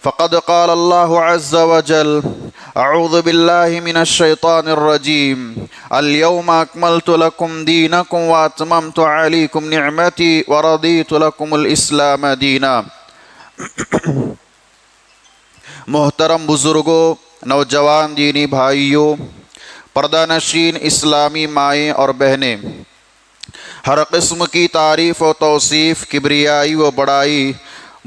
فقد قال الله عز وجل اعوذ بالله من الشيطان الرجيم اليوم اكملت لكم دينكم واتممت عليكم نعمتي ورضيت لكم الاسلام دینا۔ محترم بزرگوں، نوجوان دینی بھائیوں، پردہ نشین اسلامی مائیں اور بہنیں، ہر قسم کی تعریف و توصیف، کبریائی و بڑائی،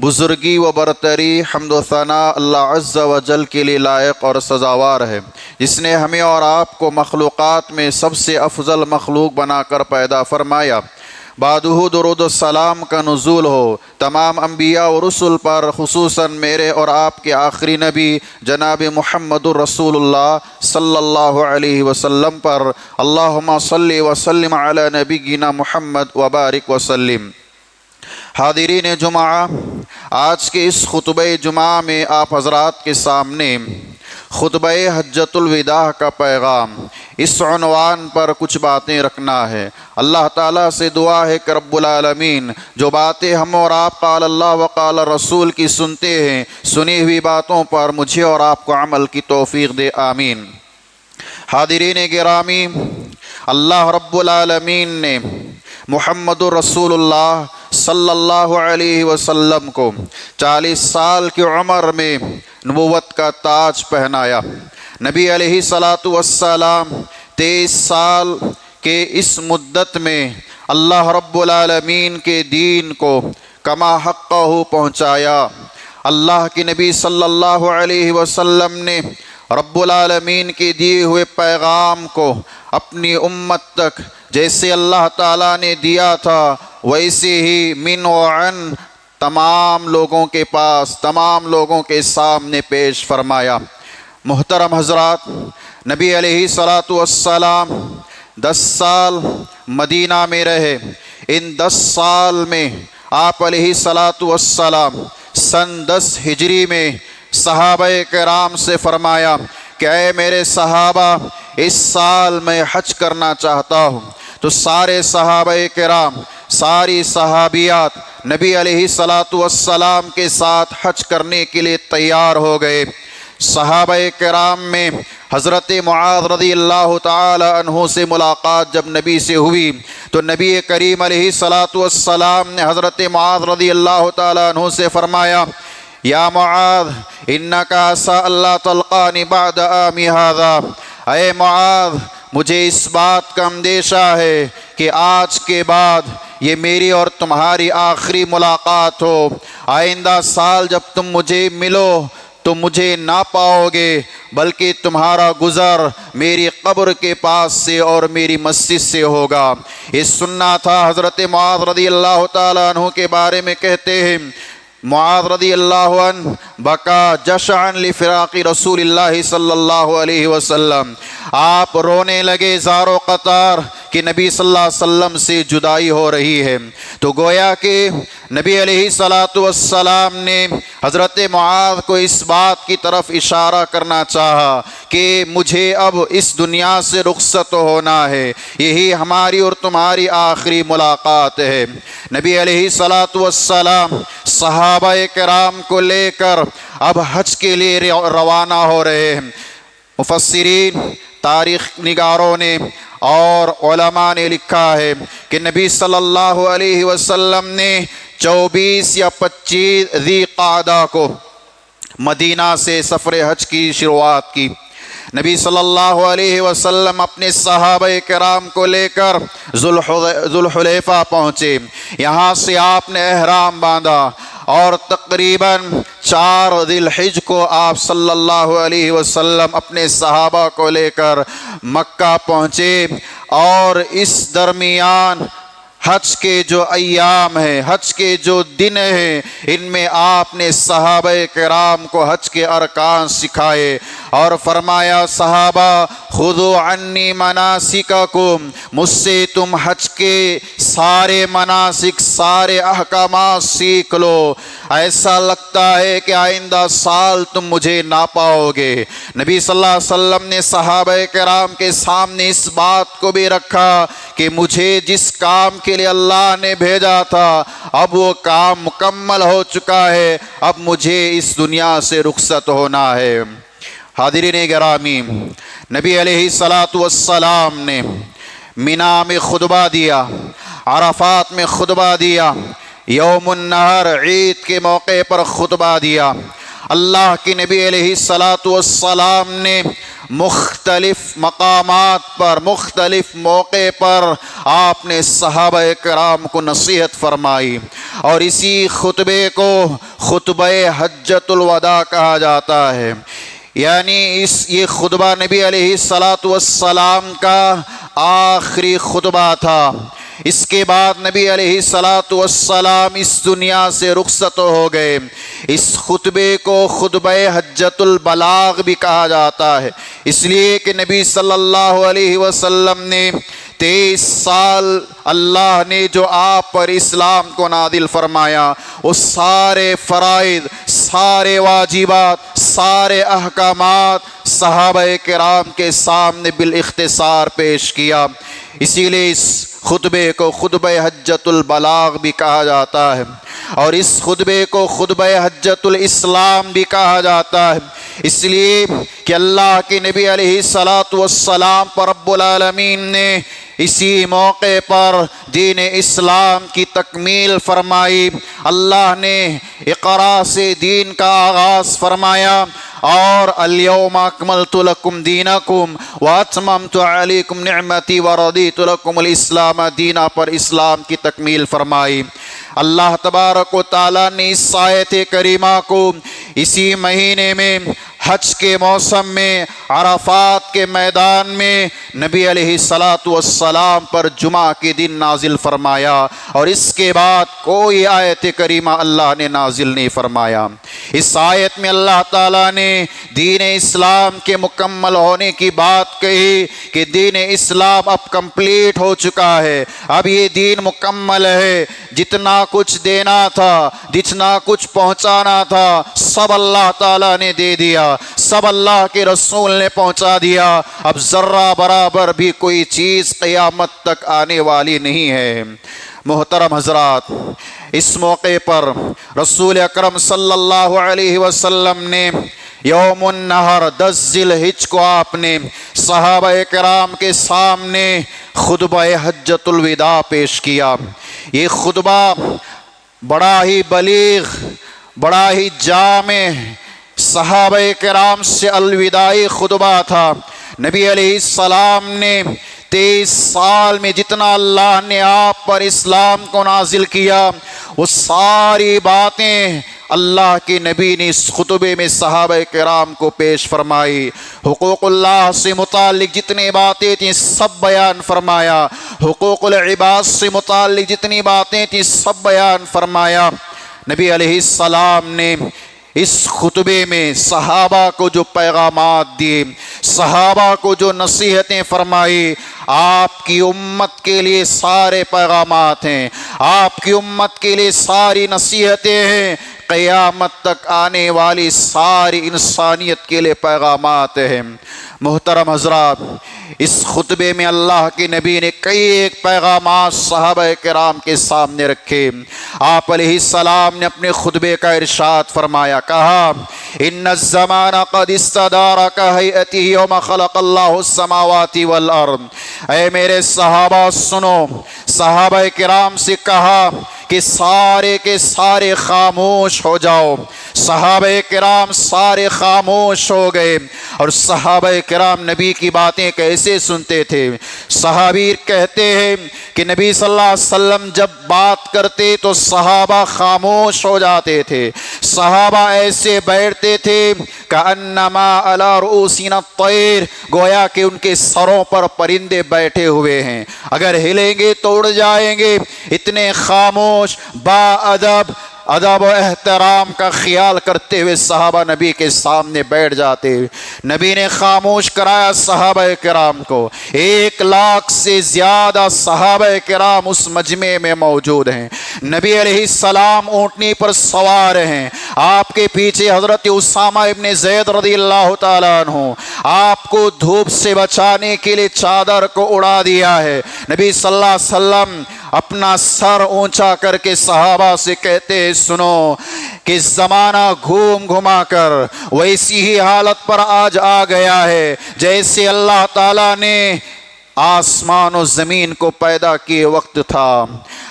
بزرگی و برتری، حمد و ثناء اللہ عز و جل کے لیے لائق اور سزاوار ہے، جس نے ہمیں اور آپ کو مخلوقات میں سب سے افضل مخلوق بنا کر پیدا فرمایا۔ بعدہ درود و سلام کا نزول ہو تمام انبیاء و رسل پر، خصوصاً میرے اور آپ کے آخری نبی جناب محمد الرسول اللہ صلی اللہ علیہ وسلم پر۔ اللہم صلی وسلم علی نبینا محمد وبارک وسلم۔ حاضرین جمعہ، آج کے اس خطبہ جمعہ میں آپ حضرات کے سامنے خطبہ حجۃ الوداع کا پیغام، اس عنوان پر کچھ باتیں رکھنا ہے۔ اللہ تعالیٰ سے دعا ہے کہ رب العالمین جو باتیں ہم اور آپ قال اللہ و قال رسول کی سنتے ہیں، سنی ہوئی باتوں پر مجھے اور آپ کو عمل کی توفیق دے، آمین۔ حاضرین گرامی، اللہ رب العالمین نے محمد الرسول اللہ صلی اللہ علیہ وسلم کو 40 سال کی عمر میں نبوت کا تاج پہنایا۔ نبی علیہ السلام 23 سال کے اس مدت میں اللہ رب العالمین کے دین کو کما حقہ پہنچایا۔ اللہ کے نبی صلی اللہ علیہ وسلم نے رب العالمین کے دیے ہوئے پیغام کو اپنی امت تک جیسے اللہ تعالیٰ نے دیا تھا ویسے ہی من و عن تمام لوگوں کے پاس، تمام لوگوں کے سامنے پیش فرمایا۔ محترم حضرات، نبی علیہ السلام 10 سال مدینہ میں رہے۔ ان 10 سال میں آپ علیہ السلام سن 10 ہجری میں صحابہ کرام سے فرمایا کہ اے میرے صحابہ، اس سال میں حج کرنا چاہتا ہوں۔ تو سارے صحابہ کرام، ساری صحابیات نبی علیہ السلام کے ساتھ حج کرنے کے لیے تیار ہو گئے۔ صحابہ کرام میں حضرت معاذ رضی اللہ تعالی عنہ سے ملاقات جب نبی سے ہوئی تو نبی کریم علیہ السلام نے حضرت معاذ رضی اللہ تعالی عنہ سے فرمایا یا معاذ انکا عسیٰ اللہ تلقانی بعد عامی ھذا، اے معاذ مجھے اس بات کا اندیشہ ہے کہ آج کے بعد یہ میری اور تمہاری آخری ملاقات ہو۔ آئندہ سال جب تم مجھے ملو تو مجھے نہ پاؤ گے، بلکہ تمہارا گزر میری قبر کے پاس سے اور میری مسجد سے ہوگا۔ یہ سننا تھا۔ حضرت معاذ رضی اللہ تعالیٰ عنہ کے بارے میں کہتے ہیں معاذ رضی اللہ عنہ بکا جشعا لفراق رسول اللہ صلی اللہ علیہ وسلم، آپ رونے لگے زار و قطار کہ نبی صلی اللہ علیہ وسلم سے جدائی ہو رہی ہے۔ تو گویا کہ نبی علیہ السلام نے حضرت معاذ کو اس بات کی طرف اشارہ کرنا چاہا کہ مجھے اب اس دنیا سے رخصت ہونا ہے، یہی ہماری اور تمہاری آخری ملاقات ہے۔ نبی علیہ السلام صحابہ کرام کو لے کر اب حج کے لیے روانہ ہو رہے ہیں۔ مفسرین، تاریخ نگاروں نے اور علماء نے لکھا ہے کہ نبی صلی اللہ علیہ وسلم نے 24 یا 25 ذی قعدہ کو مدینہ سے سفر حج کی شروعات کی۔ نبی صلی اللہ علیہ وسلم اپنے صحابہ کرام کو لے کر ذوالحلیفہ پہنچے۔ یہاں سے آپ نے احرام باندھا اور تقریباً 4 ذی الحجہ کو آپ صلی اللہ علیہ وسلم اپنے صحابہ کو لے کر مکہ پہنچے، اور اس درمیان حج کے جو ایام ہیں، حج کے جو دن ہیں، ان میں آپ نے صحابہ کرام کو حج کے ارکان سکھائے اور فرمایا صحابہ خذوا عنی مناسککم، مجھ سے تم حج کے سارے مناسک، سارے احکامات سیکھ لو، ایسا لگتا ہے کہ آئندہ سال تم مجھے نہ پاؤ گے۔ نبی صلی اللہ علیہ وسلم نے صحابہ کرام کے سامنے اس بات کو بھی رکھا کہ مجھے جس کام کے لیے اللہ نے بھیجا تھا اب وہ کام مکمل ہو چکا ہے، اب مجھے اس دنیا سے رخصت ہونا ہے۔ حاضرین گرامی، نبی علیہ السلام نے مینا میں خطبہ دیا، عرفات میں خطبہ دیا، یوم النحر عید کے موقع پر خطبہ دیا۔ اللہ کے نبی علیہ السلام نے مختلف مقامات پر، مختلف موقع پر آپ نے صحابہ کرام کو نصیحت فرمائی، اور اسی خطبے کو خطبہ حجۃ الوداع کہا جاتا ہے۔ یعنی یہ خطبہ نبی علیہ السلام کا آخری خطبہ تھا۔ اس کے بعد نبی علیہ السلام اس دنیا سے رخصت ہو گئے۔ اس خطبے کو خطبہ حجۃ البلاغ بھی کہا جاتا ہے، اس لیے کہ نبی صلی اللہ علیہ وسلم نے 23 سال اللہ نے جو آپ پر اسلام کو نازل فرمایا، وہ سارے فرائض، سارے واجبات، سارے احکامات صحابہ کرام کے سامنے بالاختصار پیش کیا۔ اسی لیے اس خطبے کو خطبہ حجۃ البلاغ بھی کہا جاتا ہے، اور اس خطبے کو خطبہ حجۃ الاسلام بھی کہا جاتا ہے، اس لیے کہ اللہ کے نبی علیہ السلام پر رب العالمین نے اسی موقع پر دین اسلام کی تکمیل فرمائی۔ اللہ نے اقرا سے دین کا آغاز فرمایا، اور الیوم اکملت لکم دینکم واتممت علیکم نعمتی ورضیت لکم الاسلام دینا پر اسلام کی تکمیل فرمائی۔ اللہ تبارک و تعالیٰ نے اس آیت کریمہ کو اسی مہینے میں حج کے موسم میں عرفات کے میدان میں نبی علیہ السلام پر جمعہ کے دن نازل فرمایا، اور اس کے بعد کوئی آیت کریمہ اللہ نے نازل نہیں فرمایا۔ اس آیت میں اللہ تعالیٰ نے دین اسلام کے مکمل ہونے کی بات کہی کہ دین اسلام اب کمپلیٹ ہو چکا ہے، اب یہ دین مکمل ہے، جتنا کچھ دینا تھا، جتنا کچھ پہنچانا تھا، سب اللہ تعالیٰ نے دے دیا، سب اللہ کے رسول نے پہنچا دیا۔ اب ذرہ برابر بھی کوئی چیز قیامت تک آنے والی نہیں ہے۔ محترم حضرات، اس موقع پر رسول اکرم صلی اللہ علیہ وسلم نے یوم النحر 10 ذی الحجہ کو آپ نے صحابہ کرام کے سامنے خطبہ حجۃ الوداع پیش کیا۔ یہ خطبہ بڑا ہی بلیغ، بڑا ہی جامع صحابہ کرام سے الوداعی خطبہ تھا۔ نبی علیہ السلام نے 23 سال میں جتنا اللہ نے آپ پر اسلام کو نازل کیا، وہ ساری باتیں اللہ کے نبی نے اس خطبے میں صحابہ کرام کو پیش فرمائی۔ حقوق اللہ سے متعلق جتنی باتیں تھیں سب بیان فرمایا، حقوق العباد سے متعلق جتنی باتیں تھیں سب بیان فرمایا۔ نبی علیہ السلام نے اس خطبے میں صحابہ کو جو پیغامات دیے، صحابہ کو جو نصیحتیں فرمائی، آپ کی امت کے لیے سارے پیغامات ہیں، آپ کی امت کے لیے ساری نصیحتیں ہیں، قیامت تک آنے والی ساری انسانیت کے لیے پیغامات ہیں۔ محترم حضرات، اس خطبے میں اللہ کے نبی نے کئی ایک پیغامات صحابہ کرام کے سامنے رکھے۔ آپ علیہ السلام نے اپنے خطبے کا ارشاد فرمایا، کہا ان الزمان قد استدار کہیئتہ یوم خلق اللہ السماوات والارض۔ اے میرے صحابہ سنو، صحابہ کرام سے کہا کہ سارے کے سارے خاموش ہو جاؤ۔ صحابہ کرام سارے خاموش ہو گئے، اور صحابہ کرام نبی کی باتیں کیسے سنتے تھے؟ صحابی کہتے ہیں کہ نبی صلی اللہ علیہ وسلم جب بات کرتے تو صحابہ خاموش ہو جاتے تھے، صحابہ ایسے بیٹھتے تھے کأنما علی رؤوسنا الطیر، گویا کہ ان کے سروں پر پرندے بیٹھے ہوئے ہیں، اگر ہلیں گے تو اڑ جائیں گے۔ اتنے خاموش، با ادب، ادب و احترام کا خیال کرتے ہوئے صحابہ نبی کے سامنے بیٹھ جاتے. نبی نے خاموش کرایا صحابہ کرام کو. 1,00,000 سے زیادہ صحابہ کرام اس مجمع میں موجود ہیں. نبی علیہ السلام اونٹنی پر سوار ہیں. آپ کے پیچھے حضرت اسامہ ابن زید رضی اللہ تعالیٰ عنہ آپ کو دھوپ سے بچانے کے لیے چادر کو اڑا دیا ہے. نبی صلی اللہ علیہ وسلم اپنا سر اونچا کر کے صحابہ سے کہتے ہیں سنو کہ زمانہ گھوم گھما کر ویسی ہی حالت پر آج آ گیا ہے جیسے اللہ تعالیٰ نے آسمان و زمین کو پیدا کیے وقت تھا.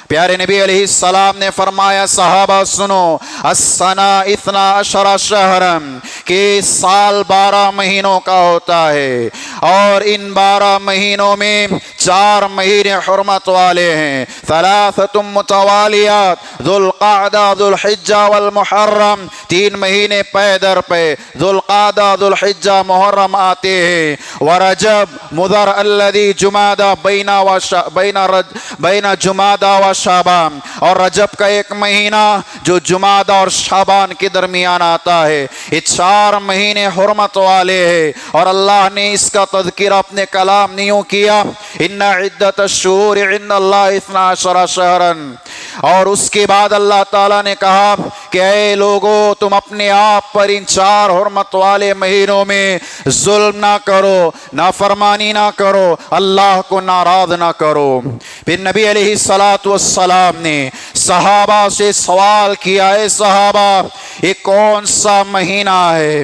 پیارے نبی علیہ السلام نے فرمایا صحابہ سنو السنہ 12 شہرم کہ سال 12 مہینوں کا ہوتا ہے اور ان 12 مہینوں میں 4 مہینے حرمت والے ہیں. 3 متوالیات ذو القعدہ ذو الحجہ والمحرم. 3 مہینے پے در پہ ذو القعدہ ذو الحجہ محرم آتے ہیں. ورجب مضر الذی جمادہ بین جمادہ و شعبان. اور رجب کا ایک مہینہ جو جمادہ اور شعبان کے درمیان آتا ہے. یہ 4 مہینے حرمت والے ہیں اور اللہ نے اس کا تذکرہ اپنے کلام میں یوں کیا ان عدت الشہور عند اللہ 12 شہرا. اور اس کے بعد اللہ تعالیٰ نے کہا کہ اے لوگو تم اپنے آپ پر ان 4 حرمت والے مہینوں میں ظلم نہ کرو, نافرمانی نہ کرو, اللہ کو ناراض نہ کرو. پھر نبی علیہ السلام نے صحابہ سے سوال کیا اے صحابہ یہ کون سا مہینہ ہے؟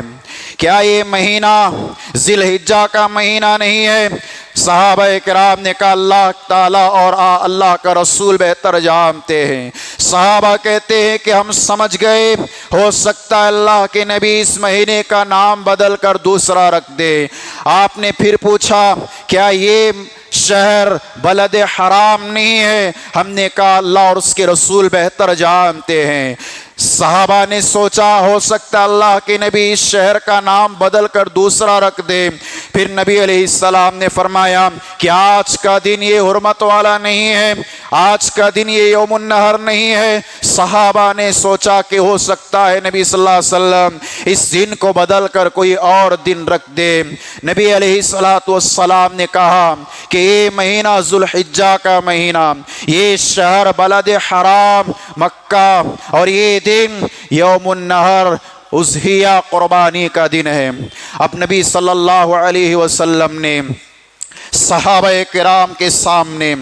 کیا یہ مہینہ ذی الحجہ کا مہینہ نہیں ہے؟ صحابہ کرام نے کہا اللہ تعالیٰ اور اللہ کا رسول بہتر جانتے ہیں. صحابہ کہتے ہیں کہ ہم سمجھ گئے ہو سکتا ہے اللہ کے نبی اس مہینے کا نام بدل کر دوسرا رکھ دے. آپ نے پھر پوچھا کیا یہ شہر بلد حرام نہیں ہے؟ ہم نے کہا اللہ اور اس کے رسول بہتر جانتے ہیں. صحابہ نے سوچا ہو سکتا اللہ کے نبی اس شہر کا نام بدل کر دوسرا رکھ دے. پھر نبی علیہ السلام نے فرمایا کہ آج کا دن یہ حرمت والا نہیں ہے, آج کا دن یہ یوم النحر نہیں ہے. صحابہ نے سوچا کہ ہو سکتا ہے نبی صلی اللہ علیہ وسلم اس دن کو بدل کر کوئی اور دن رکھ دے. نبی علیہ السلام نے کہا کہ یہ مہینہ ذو الحجہ کا مہینہ, یہ شہر بلد حرام مکہ اور یہ دن یوم النحر اضحیہ قربانی کا دن ہے. اب نبی صلی اللہ علیہ وسلم نے صحابہ کرام کے سامنے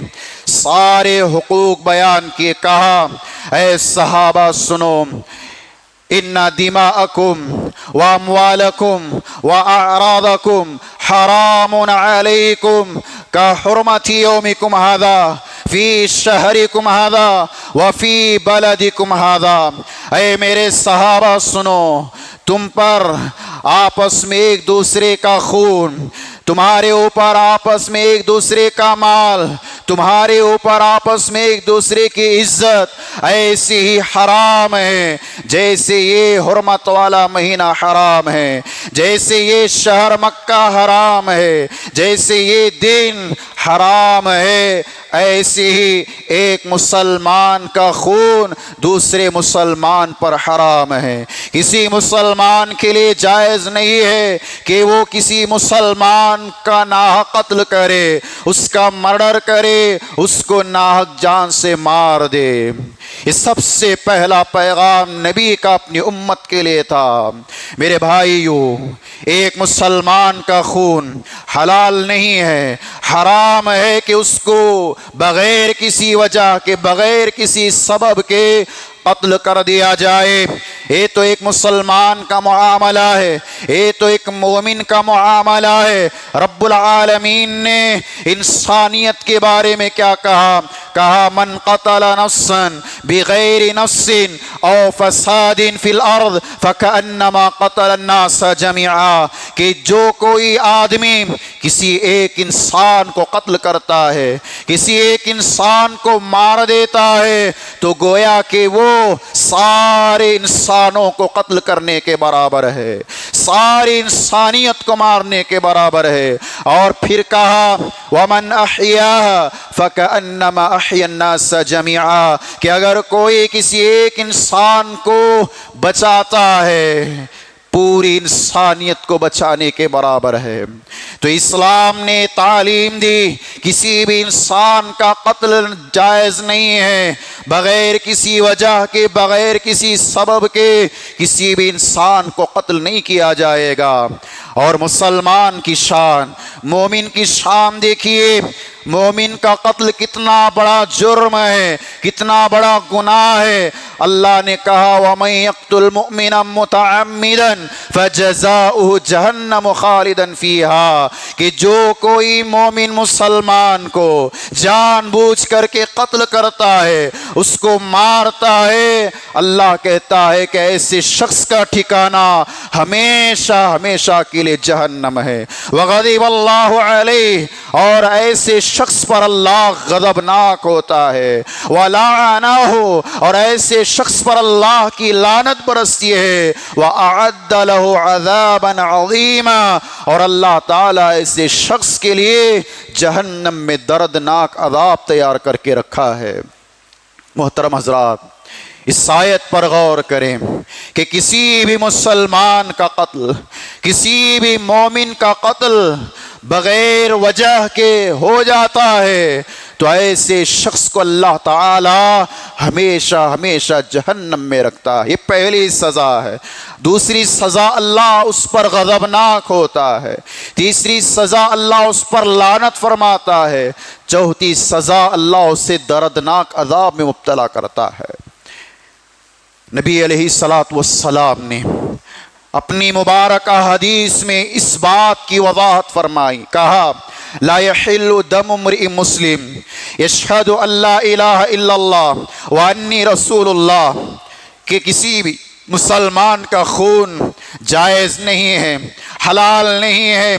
سارے حقوق بیان کیے. کہا اے صحابہ سنو ان دماءکم و اموالکم و اعراضکم حرام علیکم کا حرمت یومکم ھذا فی شہرکم ھذا وفی بلدکم ھذا. اے میرے صحابہ سنو تم پر آپس میں ایک دوسرے کا خون, تمہارے اوپر آپس میں ایک دوسرے کا مال, تمہارے اوپر آپس میں ایک دوسرے کی عزت ایسی ہی حرام ہے جیسے یہ حرمت والا مہینہ حرام ہے, جیسے یہ شہر مکہ حرام ہے, جیسے یہ دن حرام ہے. ایسے ہی ایک مسلمان کا خون دوسرے مسلمان پر حرام ہے. کسی مسلمان کے لیے جائز نہیں ہے کہ وہ کسی مسلمان کا ناحق قتل کرے, اس کا مرڈر کرے, اس کو ناحق جان سے مار دے. یہ سب سے پہلا پیغام نبی کا اپنی امت کے لیے تھا. میرے بھائیو ایک مسلمان کا خون حلال نہیں ہے, حرام ہے کہ اس کو بغیر کسی وجہ کے, بغیر کسی سبب کے قتل کر دیا جائے. یہ تو ایک مسلمان کا معاملہ ہے, یہ تو ایک مومن کا معاملہ ہے. رب العالمین نے انسانیت کے بارے میں کیا کہا؟ کہا من قتل نفسا بغیر نفس او فساد فی الارض فکأنما قتل الناس جميعا. کہ جو کوئی آدمی کسی ایک انسان کو قتل کرتا ہے, کسی ایک انسان کو مار دیتا ہے, تو گویا کہ وہ سارے انسانوں کو قتل کرنے کے برابر ہے, ساری انسانیت کو مارنے کے برابر ہے۔ اور پھر کہا وَمَنْ أَحْيَاهَا فَكَأَنَّمَا أَحْيَا النَّاسَ جَمِيعًا، کہ اگر کوئی کسی ایک انسان کو بچاتا ہے پوری انسانیت کو بچانے کے برابر ہے۔ تو اسلام نے تعلیم دی کسی بھی انسان کا قتل جائز نہیں ہے، بغیر کسی وجہ کے، بغیر کسی سبب کے کسی بھی انسان کو قتل نہیں کیا جائے گا۔ اور مسلمان کی شان، مومن کی شان دیکھیے، مومن کا قتل کتنا بڑا جرم ہے، کتنا بڑا گناہ ہے۔ اللہ نے کہا وَمَن يَقْتُلْ مُؤْمِنًا مُتَعَمِّدًا فَجَزَاؤُهُ جَهَنَّمُ خَالِدًا فِيهَا، کہ جو کوئی مومن مسلمان کو جان بوجھ کر کے قتل کرتا ہے، اس کو مارتا ہے، اللہ کہتا ہے کہ ایسے شخص کا ٹھکانہ ہمیشہ ہمیشہ کے لیے جہنم ہے۔ وغضب اللہ علیہ، اور ایسے شخص پر اللہ غضبناک ہوتا ہے۔ وَلَعَنَهُ، اور ایسے شخص پر اللہ کی لعنت برستی ہے۔ وَأَعَدَّ لَهُ عَذَابًا عَظِيمًا، اور اللہ تعالیٰ ایسے شخص کے لیے جہنم میں دردناک عذاب تیار کر کے رکھا ہے۔ محترم حضرات، اس آیت پر غور کریں کہ کسی بھی مسلمان کا قتل، کسی بھی مومن کا قتل بغیر وجہ کے ہو جاتا ہے تو ایسے شخص کو اللہ تعالی ہمیشہ ہمیشہ جہنم میں رکھتا ہے۔ یہ پہلی سزا ہے۔ دوسری سزا اللہ اس پر غضبناک ہوتا ہے۔ تیسری سزا اللہ اس پر لعنت فرماتا ہے۔ چوتھی سزا اللہ اسے دردناک عذاب میں مبتلا کرتا ہے۔ نبی علیہ الصلوۃ والسلام نے اپنی مبارکہ حدیث میں اس بات کی وضاحت فرمائی، کہا لا يحل دم امرئ مسلم يشهد ان لا الہ الا اللہ وانی رسول اللہ، کہ کسی بھی مسلمان کا خون جائز نہیں ہے، حلال نہیں ہے،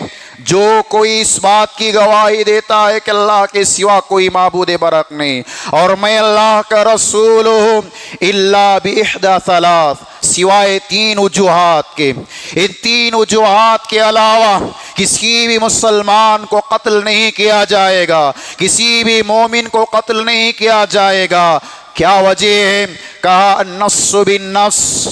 جو کوئی اس بات کی گواہی دیتا ہے کہ اللہ کے سوا کوئی معبود برحق نہیں اور میں اللہ کا رسول ہوں، الا باحدى ثلاث، سوائے تین وجوہات کے۔ ان تین وجوہات کے علاوہ کسی بھی مسلمان کو قتل نہیں کیا جائے گا، کسی بھی مومن کو قتل نہیں کیا جائے گا۔ کیا وجہ ہے؟ کہا النفس بالنفس،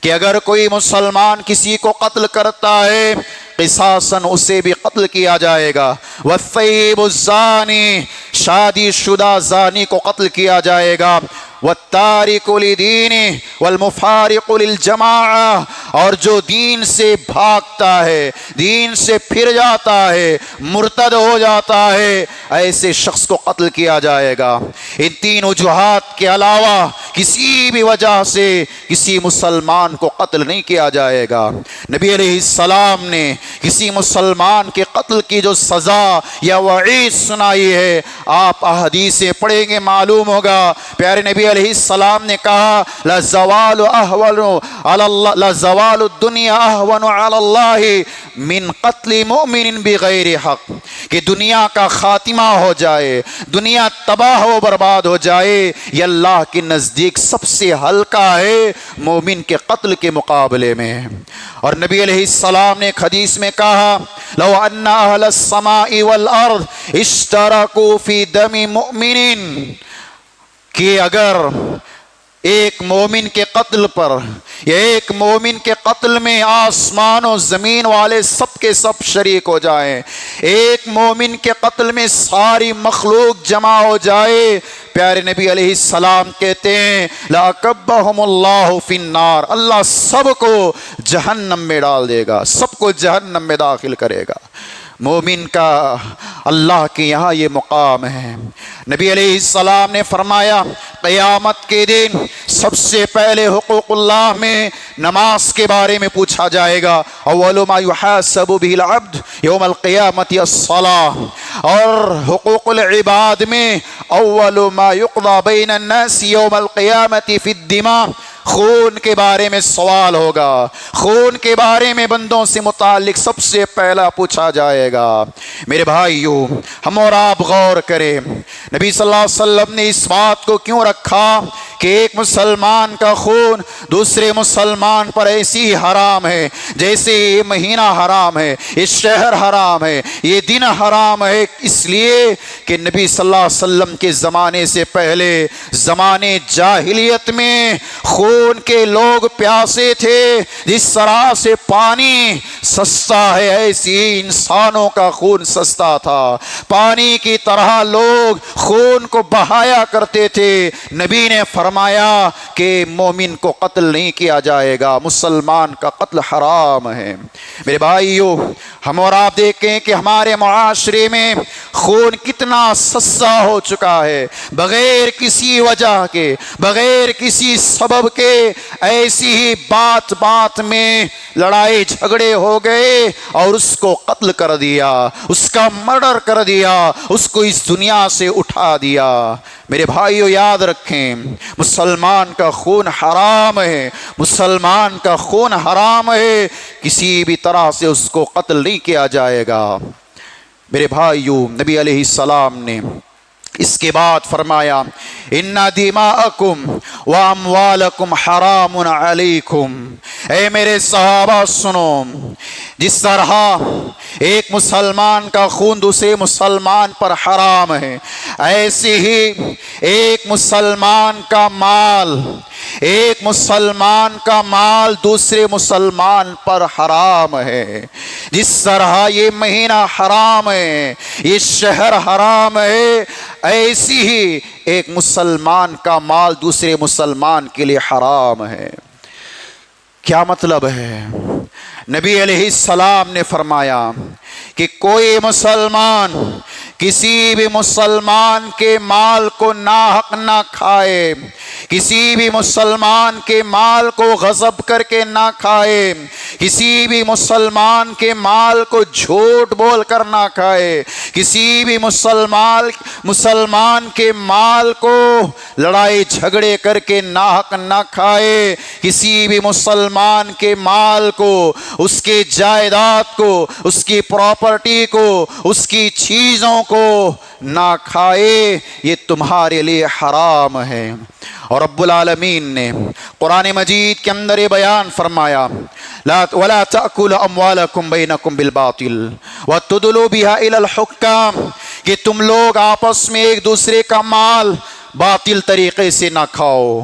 کہ اگر کوئی مسلمان کسی کو قتل کرتا ہے قصاصاً اسے بھی قتل کیا جائے گا۔ والثیب الزانی، شادی شدہ زانی کو قتل کیا جائے گا۔ والتارک لدینہ والمفارق للجماعہ، اور جو دین سے بھاگتا ہے، دین سے پھر جاتا ہے، مرتد ہو جاتا ہے، ایسے شخص کو قتل کیا جائے گا۔ ان تین وجوہات کے علاوہ کسی بھی وجہ سے کسی مسلمان کو قتل نہیں کیا جائے گا۔ نبی علیہ السلام نے کسی مسلمان کے قتل کی جو سزا یا وعید سنائی ہے، آپ احادیثیں پڑھیں گے معلوم ہوگا۔ پیارے نبی علیہ السلام نے کہا لَزَوَالُ أَهْوَنُ عَلَى اللَّهِ، لَزَوَالُ الدُّنْيَا أَهْوَنُ عَلَى اللَّهِ مِنْ قَتْلِ مُؤْمِنٍ بِغَيْرِ حق، کہ دنیا کا خاتمہ ہو جائے، دنیا تباہ و برباد ہو جائے، یہ اللہ کے نزدیک سب سے ہلکا ہے مومن کے قتل کے مقابلے میں۔ اور نبی علیہ السلام نے ایک حدیث میں کہا لو ان اہل السماء والارض اشترکوا فی دم مؤمن، کہ اگر ایک مومن کے قتل پر یا ایک مومن کے قتل میں آسمان و زمین والے سب کے سب شریک ہو جائیں، ایک مومن کے قتل میں ساری مخلوق جمع ہو جائے، پیارے نبی علیہ السلام کہتے ہیں لَأَكَبَّهُمُ اللَّهُ فِي النَّارِ، اللہ سب کو جہنم میں ڈال دے گا، سب کو جہنم میں داخل کرے گا۔ مومن کا اللہ کے یہاں یہ مقام ہے۔ نبی علیہ السلام نے فرمایا قیامت کے دن سب سے پہلے حقوق اللہ میں نماز کے بارے میں پوچھا جائے گا۔ اول ما یحاسب به العبد یوم القیامت الصلاۃ، اور حقوق العباد میں اول ما یقضى بین الناس یوم القیامت فی الدماء، خون کے بارے میں سوال ہوگا، خون کے بارے میں بندوں سے متعلق سب سے پہلا پوچھا جائے گا۔ میرے بھائیوں، ہم اور آپ غور کریں، نبی صلی اللہ علیہ وسلم نے اس بات کو کیوں رکھا کہ ایک مسلمان کا خون دوسرے مسلمان پر ایسی ہی حرام ہے جیسے یہ مہینہ حرام ہے، یہ شہر حرام ہے، یہ دن حرام ہے، اس لیے کہ نبی صلی اللہ علیہ وسلم کے زمانے سے پہلے زمانے جاہلیت میں خون کے لوگ پیاسے تھے، جس طرح سے پانی سستا ہے ایسی ہی انسانوں کا خون سستا تھا، پانی کی طرح لوگ خون کو بہایا کرتے تھے۔ نبی نے فرمایا کہ مومن کو قتل نہیں کیا جائے گا، مسلمان کا قتل حرام ہے۔ میرے بھائیو، ہم اور آپ دیکھیں کہ ہمارے معاشرے میں خون کتنا سستا ہو چکا ہے، بغیر کسی وجہ کے، بغیر کسی سبب کے ایسی ہی بات بات میں لڑائی جھگڑے ہو گئے اور اس کو قتل کر دیا، اس کا مرڈر کر دیا، اس کو اس دنیا سے اٹھا دیا۔ میرے بھائیو یاد رکھیں، مسلمان کا خون حرام ہے، مسلمان کا خون حرام ہے، کسی بھی طرح سے اس کو قتل نہیں کیا جائے گا۔ میرے بھائیو، نبی علیہ السلام نے اس کے بعد فرمایا ان دماءکم و اموالکم حرام علیکم۔ اے میرے صحابہ سنو، جس طرح ایک مسلمان کا خون دوسرے مسلمان پر حرام ہے، ایسے ہی ایک مسلمان کا مال، ایک مسلمان کا مال دوسرے مسلمان پر حرام ہے۔ جس طرح یہ مہینہ حرام ہے، یہ شہر حرام ہے، ایسی ہی ایک مسلمان کا مال دوسرے مسلمان کے لیے حرام ہے۔ کیا مطلب ہے؟ نبی علیہ السلام نے فرمایا کہ کوئی مسلمان کسی بھی مسلمان کے مال کو ناحق نہ کھائے، کسی بھی مسلمان کے مال کو غصب کر کے نہ کھائے، کسی بھی مسلمان کے مال کو جھوٹ بول کر نہ کھائے، کسی بھی مسلمان کے مال کو لڑائی جھگڑے کر کے ناحق نہ کھائے، کسی بھی مسلمان کے مال کو، اس کے جائیداد کو، اس کی پراپرٹی کو، اس کی چیزوں کو نہ کھائے، یہ تمہارے لیے حرام ہے۔ اور رب العالمین نے قرآن مجید کے اندر یہ بیان فرمایا وَلَا تَأْكُلُوا أَمْوَالَكُمْ بَيْنَكُمْ بِالْبَاطِلِ وَتُدْلُوا بِهَا إِلَى الْحُكَّامِ، کہ تم لوگ آپس میں ایک دوسرے کا مال باطل طریقے سے نہ کھاؤ،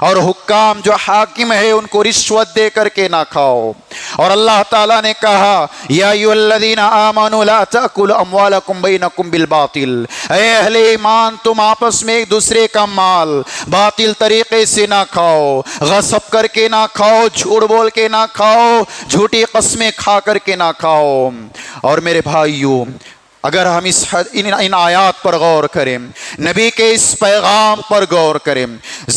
اور حکام جو حاکم ہے ان کو رشوت دے کر کے نہ کھاؤ۔ اور اللہ تعالیٰ نے کہا یا ایھا الذین آمنوا لا تأکلوا اموالکم بینکم بالباطل، اے اہل ایمان تم آپس میں ایک دوسرے کا مال باطل طریقے سے نہ کھاؤ، غصب کر کے نہ کھاؤ، جھوٹ بول کے نہ کھاؤ، جھوٹی قسمیں کھا کر کے نہ کھاؤ۔ اور میرے بھائیوں، اگر ہم ان آیات پر غور کریں، نبی کے اس پیغام پر غور کریں،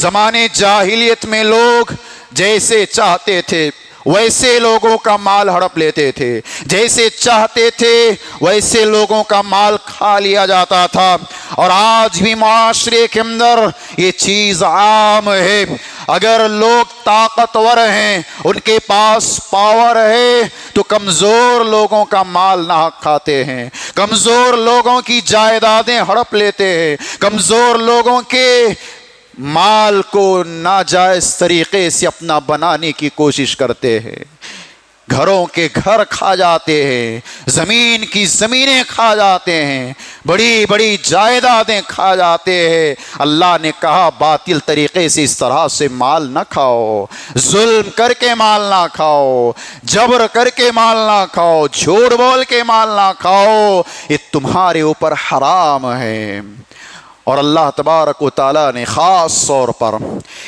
زمانے جاہلیت میں لوگ جیسے چاہتے تھے ویسے لوگوں کا مال ہڑپ لیتے تھے، جیسے چاہتے تھے ویسے لوگوں کا مال کھا لیا جاتا تھا، اور آج بھی معاشرے کے اندر یہ چیز عام ہے۔ اگر لوگ طاقتور ہیں، ان کے پاس پاور ہے، تو کمزور لوگوں کا مال نہ کھاتے ہیں، کمزور لوگوں کی جائیدادیں ہڑپ لیتے ہیں، کمزور لوگوں کے مال کو ناجائز طریقے سے اپنا بنانے کی کوشش کرتے ہیں، گھروں کے گھر کھا جاتے ہیں، زمین کی زمینیں کھا جاتے ہیں، بڑی بڑی جائیدادیں کھا جاتے ہیں۔ اللہ نے کہا باطل طریقے سے اس طرح سے مال نہ کھاؤ، ظلم کر کے مال نہ کھاؤ، جبر کر کے مال نہ کھاؤ، جھوٹ بول کے مال نہ کھاؤ، یہ تمہارے اوپر حرام ہے۔ اور اللہ تبارک و تعالیٰ نے خاص طور پر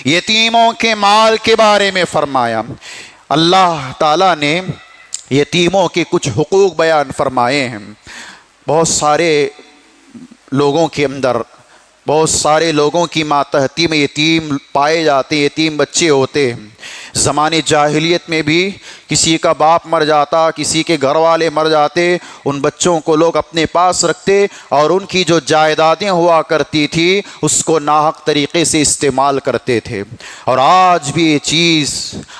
یتیموں کے مال کے بارے میں فرمایا۔ اللہ تعالیٰ نے یتیموں کے کچھ حقوق بیان فرمائے ہیں۔ بہت سارے لوگوں کے اندر، بہت سارے لوگوں کی ماتحتی میں یتیم پائے جاتے ہیں، یتیم بچے ہوتے ہیں۔ زمانے جاہلیت میں بھی کسی کا باپ مر جاتا، کسی کے گھر والے مر جاتے، ان بچوں کو لوگ اپنے پاس رکھتے اور ان کی جو جائیدادیں ہوا کرتی تھی اس کو ناحق طریقے سے استعمال کرتے تھے۔ اور آج بھی یہ چیز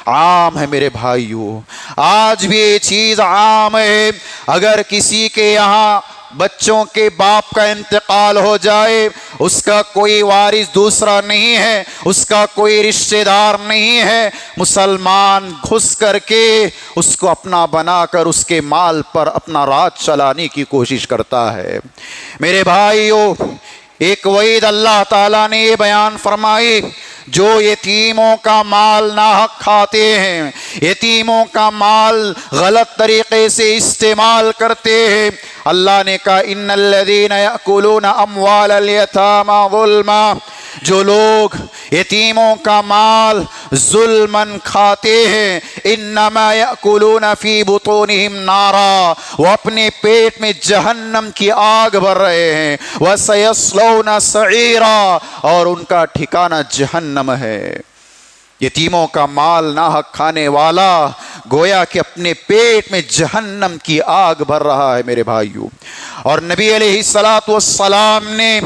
عام ہے میرے بھائیوں، آج بھی یہ چیز عام ہے۔ اگر کسی کے یہاں بچوں کے باپ کا انتقال ہو جائے، اس کا کوئی وارث دوسرا نہیں ہے، اس کا کوئی رشتہ دار نہیں ہے، مسلمان گھس کر کے اس کو اپنا بنا کر اس کے مال پر اپنا راج چلانے کی کوشش کرتا ہے۔ میرے بھائیو، ایک وعید اللہ تعالیٰ نے یہ بیان فرمائی، جو یتیموں کا مال ناحق کھاتے ہیں، یتیموں کا مال غلط طریقے سے استعمال کرتے ہیں، اللہ نے کہا ان الذین یأکلون اموال الیتامی ظلما، جو لوگ یتیموں کا مال ظلماً کھاتے ہیں، انما یأکلون فی بطونہم نارا، وہ اپنے پیٹ میں جہنم کی آگ بھر رہے ہیں، وسیصلون سعیرا، اور ان کا ٹھکانہ جہنم ہے۔ یتیموں کا مال ناحق کھانے والا گویا کہ اپنے پیٹ میں جہنم کی آگ بھر رہا ہے میرے بھائیو۔ اور نبی علیہ السلام نے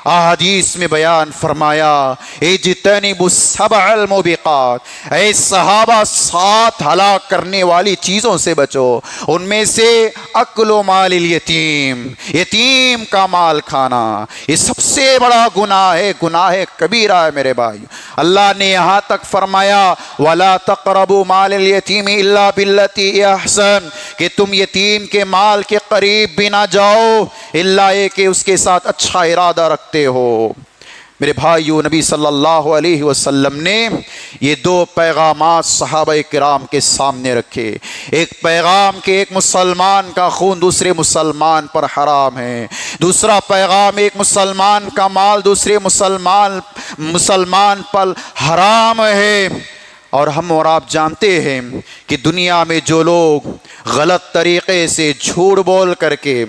احادیث میں بیان فرمایا، اجتنبوا السبع الموبقات، اے صحابہ 7 ہلاک کرنے والی چیزوں سے بچو، ان میں سے اکل مال الیتیم، یتیم کا مال کھانا، یہ سب سے بڑا گناہ ہے، گناہ کبیرہ ہے میرے بھائی۔ اللہ نے یہاں تک فرمایا وَلَا تَقْرَبُوا مَالَ الْيَتِيمِ إِلَّا بِالَّتِي هِيَ أَحْسَنُ، کہ تم یتیم کے مال کے قریب بھی نہ جاؤ الا یہ کہ اس کے ساتھ اچھا ارادہ رکھتے ہو۔ میرے بھائیو، نبی صلی اللہ علیہ وسلم نے یہ 2 پیغامات صحابہ کرام کے سامنے رکھے۔ ایک پیغام کہ ایک مسلمان کا خون دوسرے مسلمان پر حرام ہے، دوسرا پیغام ایک مسلمان کا مال دوسرے مسلمان پر حرام ہے۔ اور ہم اور آپ جانتے ہیں کہ دنیا میں جو لوگ غلط طریقے سے جھوٹ بول کر کے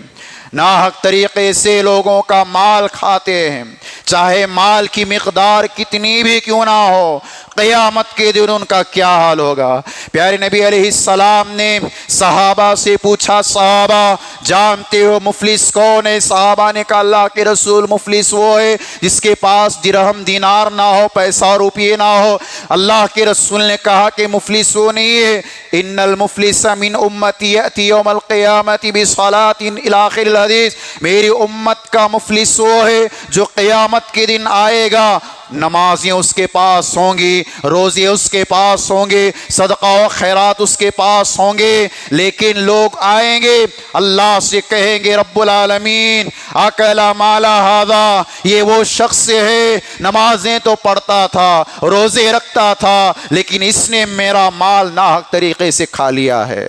ناحق طریقے سے لوگوں کا مال کھاتے ہیں، چاہے مال کی مقدار کتنی بھی کیوں نہ ہو، قیامت کے دن ان کا کیا حال ہوگا۔ پیارے نبی علیہ السلام نے صحابہ سے پوچھا، صحابہ جانتے ہو مفلس کون ہے؟ صحابہ نے کہا اللہ کے رسول، مفلس وہ ہے جس کے پاس درہم دینار نہ ہو، پیسہ روپیے نہ ہو۔ اللہ کے رسول نے کہا کہ مفلس وہ نہیں ہے، ان المفلس من امتی یأتی یوم القیامت بصلاۃ الی آخر الحدیث، میری امت کا مفلس وہ ہے جو قیامت کے دن آئے گا، نمازیں اس کے پاس ہوں گی، روزے اس کے پاس ہوں گے، صدقہ و خیرات اس کے پاس ہوں گے، لیکن لوگ آئیں گے اللہ سے کہیں گے رب العالمین اکل مال ھذا، یہ وہ شخص ہے نمازیں تو پڑھتا تھا، روزے رکھتا تھا، لیکن اس نے میرا مال ناحق طریقے سے کھا لیا ہے،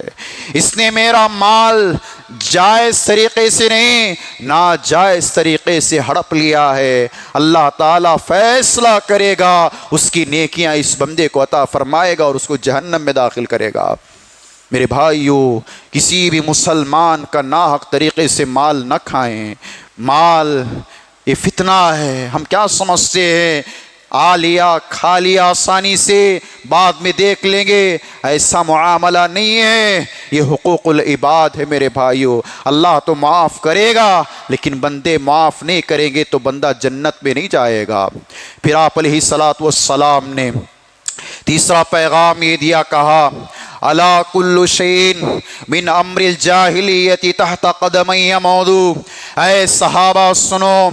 اس نے میرا مال جائز طریقے سے نہیں ناجائز طریقے سے ہڑپ لیا ہے۔ اللہ تعالیٰ فیصلہ کرے گا، اس کی نیکیاں اس بندے کو عطا فرمائے گا اور اس کو جہنم میں داخل کرے گا۔ میرے بھائیو، کسی بھی مسلمان کا ناحق طریقے سے مال نہ کھائیں۔ مال یہ فتنہ ہے، ہم کیا سمجھتے ہیں آ لیا کھا لیا آسانی سے بعد میں دیکھ لیں گے، ایسا معاملہ نہیں ہے، یہ حقوق العباد ہے میرے بھائیو۔ اللہ تو معاف کرے گا لیکن بندے معاف نہیں کریں گے تو بندہ جنت میں نہیں جائے گا۔ پھر آپ علیہ السلام نے تیسرا پیغام یہ دیا، کہا الا کل شیء من امر الجاہلیت تحت قدمی موضوع، اے صحابہ سنو،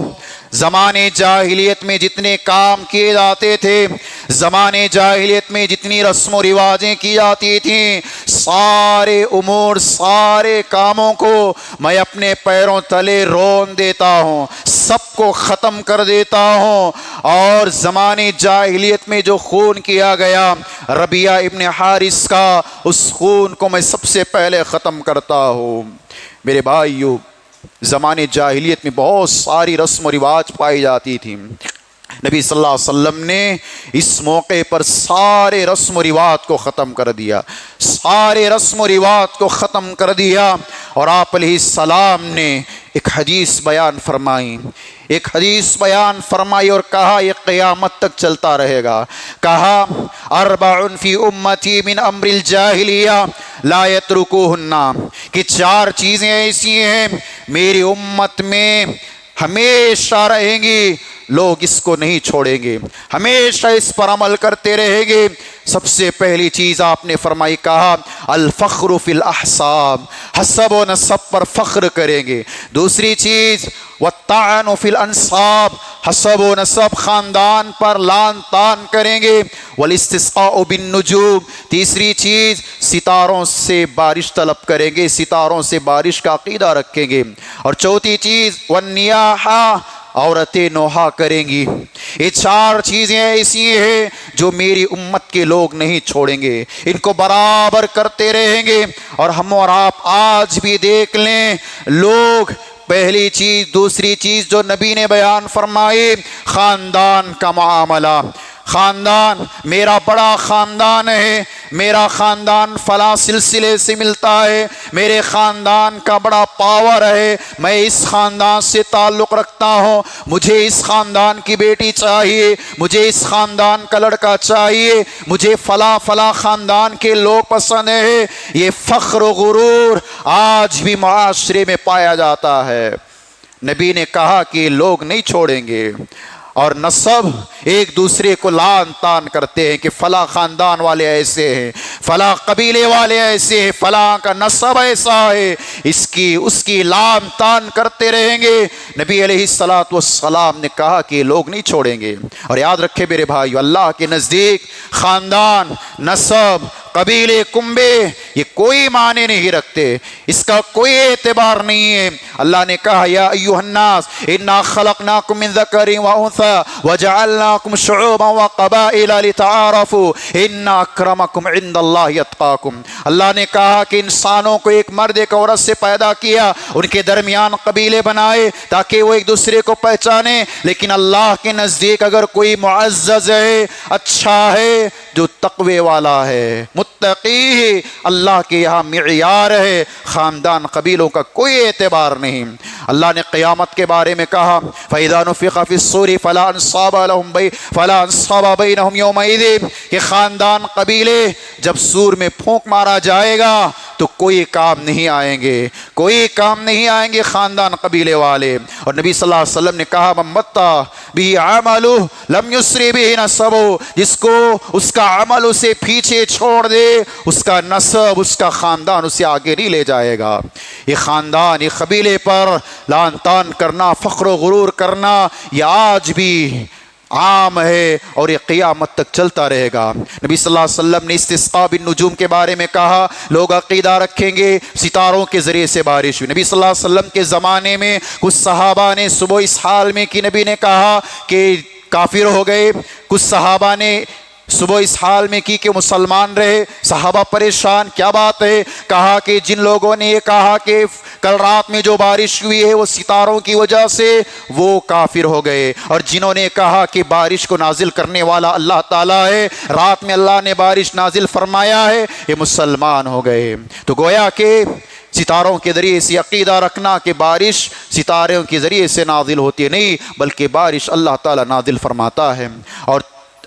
زمانے جاہلیت میں جتنے کام کیے جاتے تھے، زمانے جاہلیت میں جتنی رسم و رواجیں کی جاتی تھیں، سارے امور سارے کاموں کو میں اپنے پیروں تلے رون دیتا ہوں، سب کو ختم کر دیتا ہوں۔ اور زمانے جاہلیت میں جو خون کیا گیا ربیعہ ابن حارث کا، اس خون کو میں سب سے پہلے ختم کرتا ہوں۔ میرے بھائیو، زمانے جاہلیت میں بہت ساری رسم و رواج پائی جاتی تھیں، نبی صلی اللہ علیہ وسلم نے اس موقع پر سارے رسم و رواج کو ختم کر دیا، سارے رسم و رواج کو ختم کر دیا۔ اور آپ علیہ السلام نے ایک حدیث بیان فرمائی، ایک حدیث بیان فرمائی اور کہا یہ قیامت تک چلتا رہے گا۔ کہا اربع فی امتی من امر الجاہلیہ لا یترکوہن، کہ 4 چیزیں ایسی ہیں میری امت میں ہمیشہ رہیں گی، لوگ اس کو نہیں چھوڑیں گے، ہمیشہ اس پر عمل کرتے رہیں گے۔ سب سے پہلی چیز آپ نے فرمائی، کہا الفخر فی الاحساب، حسب و نسب پر فخر کریں گے۔ دوسری چیز والطعن فی الانصاب، حسب و نسب خاندان پر لان تان کریں گے۔ والاستسقاء بالنجوم، تیسری چیز ستاروں سے بارش طلب کریں گے، ستاروں سے بارش کا عقیدہ رکھیں گے۔ اور چوتھی چیز والنیاحہ، عورتیں نوحہ کریں گی۔ یہ چار چیزیں ایسی ہیں جو میری امت کے لوگ نہیں چھوڑیں گے، ان کو برابر کرتے رہیں گے۔ اور ہم اور آپ آج بھی دیکھ لیں، لوگ پہلی چیز دوسری چیز جو نبی نے بیان فرمائی، خاندان کا معاملہ۔ خاندان، میرا بڑا خاندان ہے، میرا خاندان فلاں سلسلے سے ملتا ہے، میرے خاندان کا بڑا پاور ہے، میں اس خاندان سے تعلق رکھتا ہوں، مجھے اس خاندان کی بیٹی چاہیے، مجھے اس خاندان کا لڑکا چاہیے، مجھے فلاں فلاں خاندان کے لوگ پسند ہیں۔ یہ فخر و غرور آج بھی معاشرے میں پایا جاتا ہے۔ نبی نے کہا کہ یہ لوگ نہیں چھوڑیں گے۔ اور نسب، ایک دوسرے کو لان تان کرتے ہیں کہ فلاں خاندان والے ایسے ہیں، فلاں قبیلے والے ایسے ہیں، فلاں کا نسب ایسا ہے، اس کی لان تان کرتے رہیں گے۔ نبی علیہ السلام نے کہا کہ یہ لوگ نہیں چھوڑیں گے۔ اور یاد رکھے میرے بھائیو، اللہ کے نزدیک خاندان، نسب، قبیلے، کنبے یہ کوئی معنی نہیں رکھتے، اس کا کوئی اعتبار نہیں ہے۔ اللہ نے کہا یا ایھا الناس انا خلقناکم من ذکر و انثی وجعلناکم شعوبا وقبائل لتعارفوا ان اکرمکم عند اللہ اتقاکم۔ اللہ نے کہا کہ انسانوں کو ایک مرد ایک عورت سے پیدا کیا، ان کے درمیان قبیلے بنائے تاکہ وہ ایک دوسرے کو پہچانے، لیکن اللہ کے نزدیک اگر کوئی معزز ہے، اچھا ہے، جو تقوی والا ہے، متقی ہے، اللہ کے یہاں معیار ہے، خاندان قبیلوں کا کوئی اعتبار نہیں۔ اللہ نے قیامت کے بارے میں کہا فَإِذَا نُفِخَ فِي الصُّورِ فَلَا أَنصَابَ بَيْنَهُمْ يَوْمَئِذٍ، کہ خاندان قبیلے جب سور میں پھونک مارا جائے گا تو کوئی کام نہیں آئیں گے، کوئی کام نہیں آئیں گے خاندان قبیلے والے۔ اور نبی صلی اللہ علیہ وسلم نے کہا مَن بَطَّأَ بِهِ عَمَلُهُ لَمْ يُسْرِ بِهِ نَسَبُهُ، جس کو اس کا عمل اسے پیچھے چھوڑ دے، اس کا نسب، اس کا خاندان اسے آگے نہیں لے جائے گا۔ یہ خاندان، یہ قبیلے پر لان تان کرنا، فخر و غرور کرنا، یہ آج بھی عام ہے اور یہ قیامت تک چلتا رہے گا۔ نبی صلی اللہ علیہ وسلم نے استسقاء بالنجوم کے بارے میں کہا، لوگ عقیدہ رکھیں گے ستاروں کے ذریعے سے بارش ہوئی۔ نبی صلی اللہ علیہ وسلم کے زمانے میں کچھ صحابہ نے صبح اس حال میں کہ نبی نے کہا کہ کافر ہو گئے، کچھ صحابہ نے صبح اس حال میں کی کہ مسلمان رہے۔ صحابہ پریشان، کیا بات ہے؟ کہا کہ جن لوگوں نے یہ کہا کہ کل رات میں جو بارش ہوئی ہے وہ ستاروں کی وجہ سے، وہ کافر ہو گئے، اور جنہوں نے کہا کہ بارش کو نازل کرنے والا اللہ تعالیٰ ہے، رات میں اللہ نے بارش نازل فرمایا ہے، یہ مسلمان ہو گئے۔ تو گویا کہ ستاروں کے ذریعے سے عقیدہ رکھنا کہ بارش ستاروں کے ذریعے سے نازل ہوتی ہے، نہیں، بلکہ بارش اللہ تعالیٰ نازل فرماتا ہے۔ اور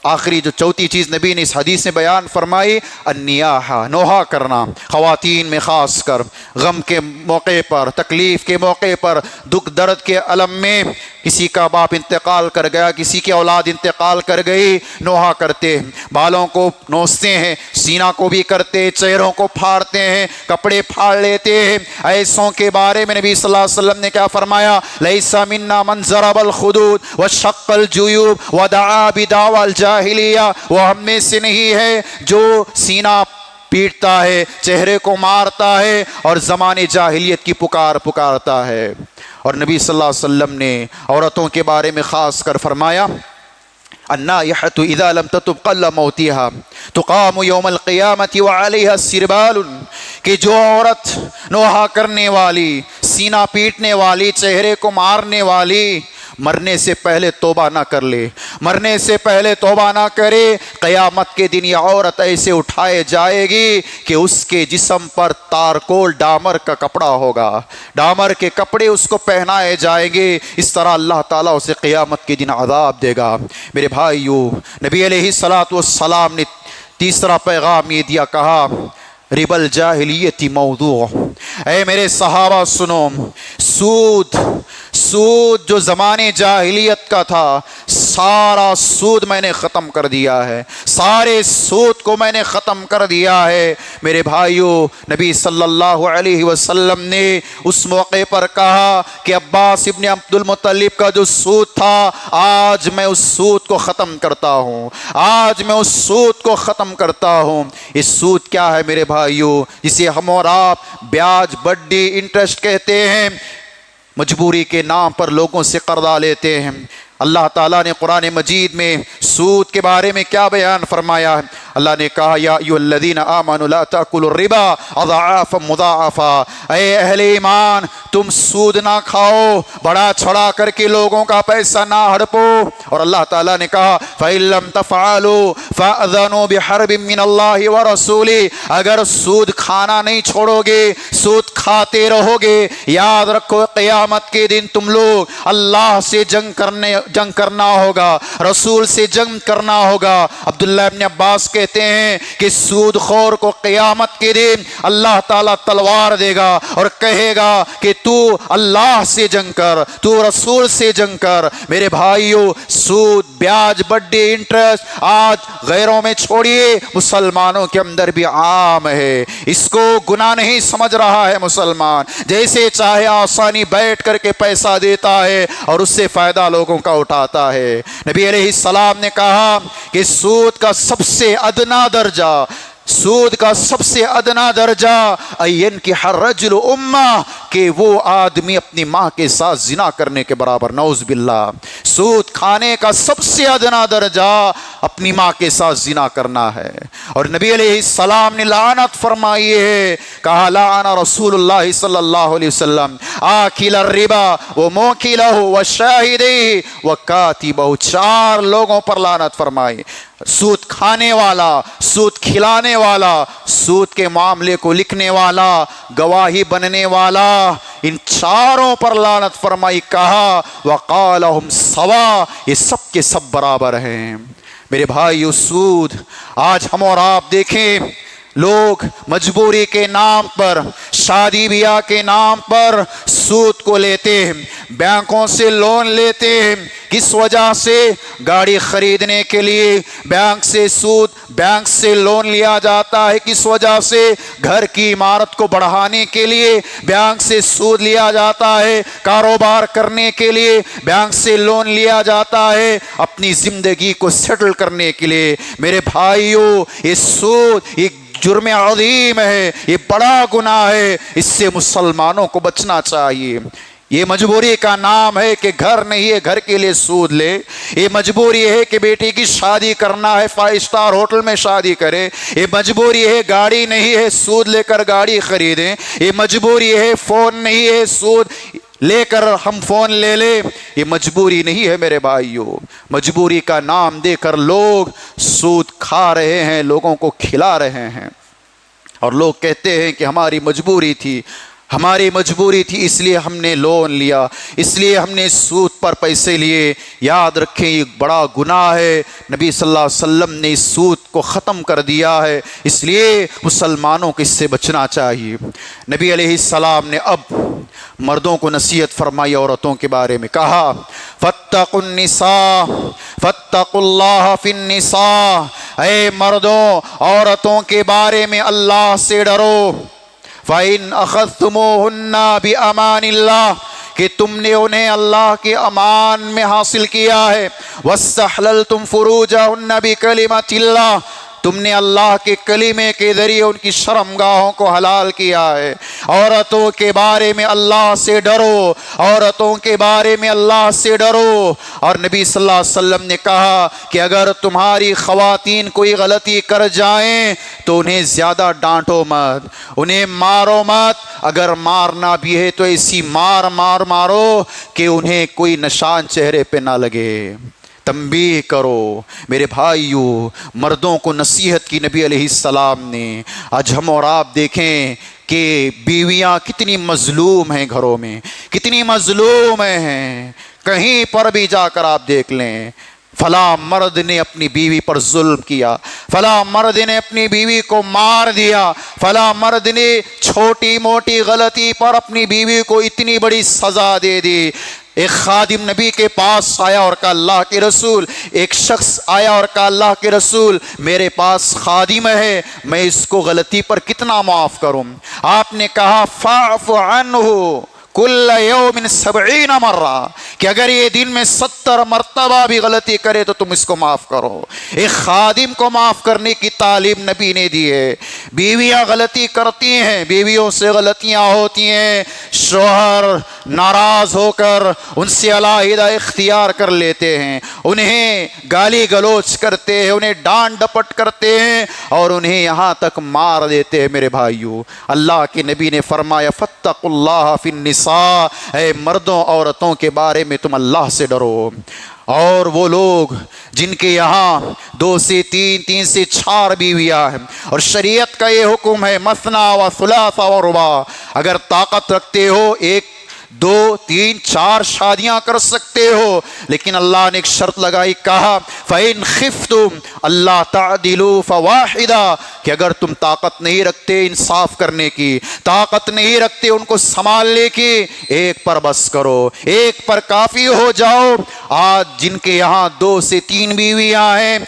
آخری جو چوتھی چیز نبی نے اس حدیث میں بیان فرمائی، النیاحہ، نوحہ کرنا، خواتین میں خاص کر غم کے موقع پر، تکلیف کے موقع پر، دکھ درد کے علم میں، کسی کا باپ انتقال کر گیا، کسی کی اولاد انتقال کر گئی، نوحہ کرتے ہیں، بالوں کو نوچتے ہیں، سینہ کو بھی کرتے ہیں، چہروں کو پھاڑتے ہیں، کپڑے پھاڑ لیتے ہیں۔ ایسوں کے بارے میں نبی صلی اللہ علیہ وسلم نے کیا فرمایا؟ لیس منا من ضرب الخدود وشق الجیوب ودعا بدعوی الجاہلیہ، وہ ہم میں سے نہیں ہے جو سینہ پیٹتا ہے، چہرے کو مارتا ہے اور زمانے جاہلیت کی پکارتا ہے۔ اور نبی صلی اللہ علیہ وسلم نے عورتوں کے بارے میں خاص کر فرمایا النائحۃ اذا لم تتب قل موتها تقام یوم القیامۃ وعلیہا السربال، کہ جو عورت نوحہ کرنے والی، سینہ پیٹنے والی، چہرے کو مارنے والی، مرنے سے پہلے توبہ نہ کر لے، مرنے سے پہلے توبہ نہ کرے، قیامت کے دن یہ عورت ایسے اٹھائے جائے گی کہ اس کے جسم پر تارکول ڈامر کا کپڑا ہوگا، ڈامر کے کپڑے اس کو پہنائے جائیں گے۔ اس طرح اللہ تعالیٰ اسے قیامت کے دن عذاب دے گا۔ میرے بھائیو، نبی علیہ السلام نے تیسرا پیغام یہ دیا، کہا ربا الجاہلیت موضوع، اے میرے صحابہ سنو، سود جو زمانے جاہلیت کا تھا، سارا سود میں نے ختم کر دیا ہے، سارے سود کو میں نے ختم کر دیا ہے۔ میرے بھائیوں، نبی صلی اللہ علیہ وسلم نے اس موقع پر کہا کہ عباس ابن عبد المطلب کا جو سود تھا، آج میں اس سود کو ختم کرتا ہوں، آج میں اس سود کو ختم کرتا ہوں۔ اس سود کیا ہے میرے بھائیوں؟ جسے ہم اور آپ بیاج، بڈی، انٹرسٹ کہتے ہیں۔ مجبوری کے نام پر لوگوں سے قرضہ لیتے ہیں۔ اللہ تعالیٰ نے قرآن مجید میں سود کے بارے میں کیا بیان فرمایا ہے؟ اللہ نے کہا یا ایھا الذین آمنوا لا تأکلوا الربا اضعافا مضاعفا، اے اہل ایمان تم سود نہ کھاؤ، بڑا چھڑا کر کے لوگوں کا پیسہ نہ ہڑپو۔ اور اللہ تعالیٰ نے کہا فَإِن لَّمْ تَفْعَلُوا فَأْذَنُوا بِحَرْبٍ مِّنَ اللَّهِ وَرَسُولِهِ، اگر سود کھانا نہیں چھوڑو گے، سود کھاتے رہو گے، یاد رکھو قیامت کے دن تم لوگ اللہ سے جنگ کرنا ہوگا، رسول سے جنگ کرنا ہوگا۔ عبداللہ ابن عباس کہتے ہیں کہ سود خور کو قیامت کے دن اللہ تعالیٰ تلوار دے گا اور کہے گا کہ تو اللہ سے جنگ کر، تو رسول سے جنگ کر۔ میرے بھائیوں، سود، بیاج، بڈی، انٹرسٹ آج غیروں میں چھوڑیے، مسلمانوں کے اندر بھی عام ہے۔ اس کو گناہ نہیں سمجھ رہا ہے مسلمان، جیسے چاہے آسانی بیٹھ کر کے پیسہ دیتا ہے اور اس سے فائدہ لوگوں کا اٹھاتا ہے۔ نبی علیہ السلام نے کہا کہ سود کا سب سے ادنا درجہ، سود کا سب سے ادنا درجہ اینکح الرجل امہ، کہ وہ آدمی اپنی ماں کے ساتھ زنا کرنے کے برابر، نعوذ باللہ۔ سود کھانے کا سب سے ادنا درجہ اپنی ماں کے ساتھ زنا کرنا ہے۔ اور نبی علیہ السلام نے لعنت فرمائی ہے، کہا لعن رسول اللہ صلی اللہ علیہ وسلم آکل الربا وموکلہ وشاہدہ وکاتبہ، چار لوگوں پر لعنت فرمائی۔ سود کھانے والا، سود کھلانے والا، سود کے معاملے کو لکھنے والا، گواہی بننے والا، ان چاروں پر لعنت فرمائی۔ کہا وقالہم سوا، یہ سب کے سب برابر ہیں۔ میرے بھائیو، سود آج ہم اور آپ دیکھیں، لوگ مجبوری کے نام پر، شادی بیاہ کے نام پر سود کو لیتے ہیں، بینکوں سے لون لیتے ہیں۔ کس وجہ سے؟ گاڑی خریدنے کے لیے بینک سے سود، بینک سے لون لیا جاتا ہے۔ کس وجہ سے؟ گھر کی عمارت کو بڑھانے کے لیے بینک سے سود لیا جاتا ہے، کاروبار کرنے کے لیے بینک سے لون لیا جاتا ہے، اپنی زندگی کو سیٹل کرنے کے لیے۔ میرے بھائیوں، یہ سود ایک جرم عظیم ہے، یہ بڑا گناہ ہے، اس سے مسلمانوں کو بچنا چاہیے۔ یہ مجبوری کا نام ہے کہ گھر نہیں ہے، گھر کے لیے سود لے۔ یہ مجبوری ہے کہ بیٹی کی شادی کرنا ہے، 5 اسٹار ہوٹل میں شادی کرے۔ یہ مجبوری ہے گاڑی نہیں ہے، سود لے کر گاڑی خریدیں۔ یہ مجبوری ہے فون نہیں ہے، سود لے کر ہم فون لے لیں۔ یہ مجبوری نہیں ہے میرے بھائیوں، مجبوری کا نام دے کر لوگ سود کھا رہے ہیں، لوگوں کو کھلا رہے ہیں، اور لوگ کہتے ہیں کہ ہماری مجبوری تھی، ہماری مجبوری تھی اس لیے ہم نے لون لیا، اس لیے ہم نے سود پر پیسے لیے۔ یاد رکھیں یہ بڑا گناہ ہے، نبی صلی اللہ علیہ وسلم نے اس سود کو ختم کر دیا ہے، اس لیے مسلمانوں کو اس سے بچنا چاہیے۔ نبی علیہ السلام نے اب مردوں کو نصیحت فرمائی، عورتوں کے بارے میں کہا فاتقوا النساء فاتقوا اللہ فی النساء، اے مردوں عورتوں کے بارے میں اللہ سے ڈرو۔ فَإِنْ أَخَذْتُمُوهُنَّ بِأَمَانِ اللَّهِ، کہ تم نے انہیں اللہ کے امان میں حاصل کیا ہے۔ وَاسْتَحْلَلْتُمْ فُرُوجَهُنَّ بِكَلِمَةِ اللَّهِ، تم نے اللہ کے کلمے کے ذریعے ان کی شرمگاہوں کو حلال کیا ہے۔ عورتوں کے بارے میں اللہ سے ڈرو، عورتوں کے بارے میں اللہ سے ڈرو۔ اور نبی صلی اللہ علیہ وسلم نے کہا کہ اگر تمہاری خواتین کوئی غلطی کر جائیں تو انہیں زیادہ ڈانٹو مت، انہیں مارو مت، اگر مارنا بھی ہے تو ایسی مارو کہ انہیں کوئی نشان چہرے پہ نہ لگے۔ تنبیہ کرو میرے بھائیوں، مردوں کو نصیحت کی نبی علیہ السلام نے۔ آج ہم اور آپ دیکھیں کہ بیویاں کتنی مظلوم ہیں، گھروں میں کتنی مظلوم ہیں، کہیں پر بھی جا کر آپ دیکھ لیں، فلاں مرد نے اپنی بیوی پر ظلم کیا، فلاں مرد نے اپنی بیوی کو مار دیا، فلاں مرد نے چھوٹی موٹی غلطی پر اپنی بیوی کو اتنی بڑی سزا دے دی۔ ایک خادم نبی کے پاس آیا اور کہا اللہ کے رسول، ایک شخص آیا اور کہا اللہ کے رسول میرے پاس خادم ہے، میں اس کو غلطی پر کتنا معاف کروں؟ آپ نے کہا فاعف عنہ کل یوم 70 مرہ، کہ اگر یہ دن میں 70 مرتبہ بھی غلطی کرے تو تم اس کو معاف کرو۔ ایک خادم کو معاف کرنے کی تعلیم نبی نے دی ہے۔ بیویاں غلطی کرتی ہیں، بیویوں سے غلطیاں ہوتی ہیں، شوہر ناراض ہو کر ان سے علیحدہ اختیار کر لیتے ہیں، انہیں گالی گلوچ کرتے ہیں، انہیں ڈانٹ ڈپٹ کرتے ہیں اور انہیں یہاں تک مار دیتے ہیں۔ میرے بھائیو، اللہ کے نبی نے فرمایا فاتقوا اللہ فی النساء، اے مردوں عورتوں کے بارے میں تم اللہ سے ڈرو۔ اور وہ لوگ جن کے یہاں 2 سے 3، 3 سے 4 بیویاں ہیں، اور شریعت کا یہ حکم ہے مثنی و ثلاث و رباع، اگر طاقت رکھتے ہو 1، 2، 3، 4 شادیاں کر سکتے ہو، لیکن اللہ نے ایک شرط لگائی، کہا فَإِنْ خِفْتُمْ أَلَّا تَعْدِلُوا فَوَاحِدًا، کہ اگر تم طاقت نہیں رکھتے انصاف کرنے کی، طاقت نہیں رکھتے ان کو سنبھالنے کی، ایک پر بس کرو، ایک پر کافی ہو جاؤ۔ آج جن کے یہاں 2 سے 3 بیویاں ہیں،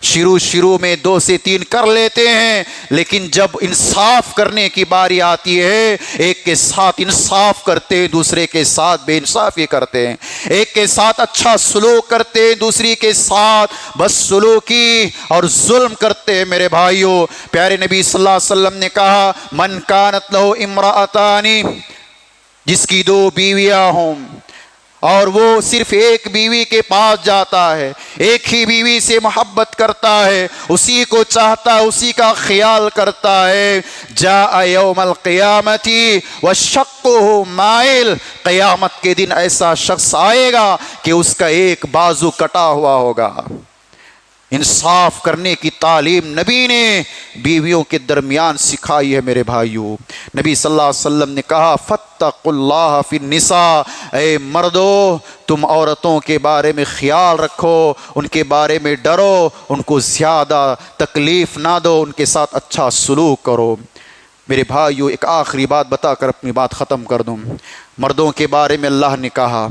شروع میں 2 سے 3 کر لیتے ہیں، لیکن جب انصاف کرنے کی باری آتی ہے، ایک کے ساتھ انصاف کرتے ہیں، دوسرے کے ساتھ بے انصافی کرتے ہیں، ایک کے ساتھ اچھا سلوک کرتے ہیں، دوسری کے ساتھ بس سلوکی اور ظلم کرتے ہیں۔ میرے بھائیوں، پیارے نبی صلی اللہ علیہ وسلم نے کہا من کانت لہ امرأتان، جس کی 2 بیویاں ہوں اور وہ صرف ایک بیوی کے پاس جاتا ہے، ایک ہی بیوی سے محبت کرتا ہے، اسی کو چاہتا ہے، اسی کا خیال کرتا ہے، جاء یوم القیامت وشقہ مائل، قیامت کے دن ایسا شخص آئے گا کہ اس کا ایک بازو کٹا ہوا ہوگا۔ انصاف کرنے کی تعلیم نبی نے بیویوں کے درمیان سکھائی ہے۔ میرے بھائیوں، نبی صلی اللہ علیہ وسلم نے کہا فاتقوا اللہ فی النساء، اے مردو تم عورتوں کے بارے میں خیال رکھو، ان کے بارے میں ڈرو، ان کو زیادہ تکلیف نہ دو، ان کے ساتھ اچھا سلوک کرو۔ میرے بھائیو، ایک آخری بات بتا کر اپنی بات ختم کر دوں۔ مردوں کے بارے میں اللہ نے کہا،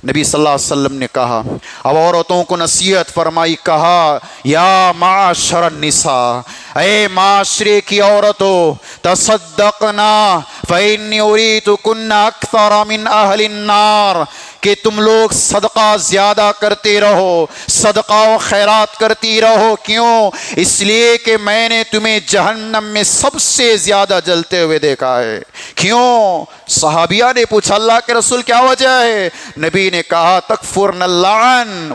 نبی صلی اللہ علیہ وسلم نے کہا، اب عورتوں کو نصیحت فرمائی، کہا یا معاشر النساء، اے معاشرے کی عورتوں، تصدقنا فإنی اریتکن اکثر من اہل النار، کہ تم لوگ صدقہ زیادہ کرتے رہو، صدقہ و خیرات کرتی رہو، کیوں؟ اس لیے کہ میں نے تمہیں جہنم میں سب سے زیادہ جلتے ہوئے دیکھا ہے۔ کیوں؟ صحابیہ نے پوچھا اللہ کے رسول کیا وجہ ہے؟ نبی نے کہا تکفرن اللعن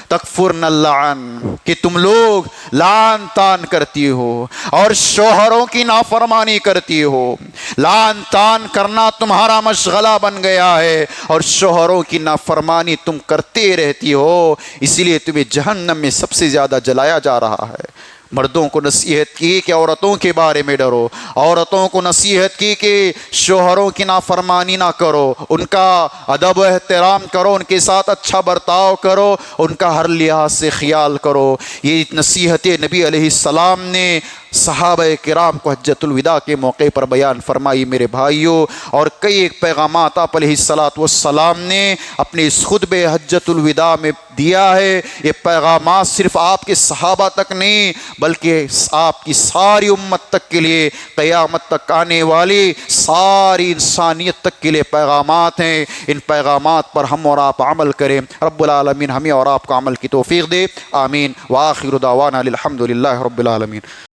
تکفرن اللعن، کہ تم لوگ لعن تان کرتی ہو اور شوہروں کی نافرمانی کرتی ہو، لعن تان کرنا تمہارا مشغلہ بن گیا ہے اور شوہروں کی نافرمانی تم کرتے رہتی ہو، اسی لیے تمہیں جہنم میں سب سے زیادہ جلایا جا رہا ہے۔ مردوں کو نصیحت کی کہ عورتوں کے بارے میں ڈرو، عورتوں کو نصیحت کی کہ شوہروں کی نافرمانی نہ کرو، ان کا ادب و احترام کرو، ان کے ساتھ اچھا برتاؤ کرو، ان کا ہر لحاظ سے خیال کرو۔ یہ نصیحت نبی علیہ السلام نے صحابہ کرام کو حجۃ الوداع کے موقع پر بیان فرمائی۔ میرے بھائیوں، اور کئی ایک پیغامات آپ علیہ السلام نے اپنے اس خطبہ حجۃ الوداع میں دیا ہے۔ یہ پیغامات صرف آپ کے صحابہ تک نہیں بلکہ آپ کی ساری امت تک کے لیے، قیامت تک آنے والی ساری انسانیت تک کے لیے پیغامات ہیں۔ ان پیغامات پر ہم اور آپ عمل کریں۔ رب العالمین ہمیں اور آپ کو عمل کی توفیق دے، آمین۔ وآخر دعوانا الحمد للہ رب العالمین۔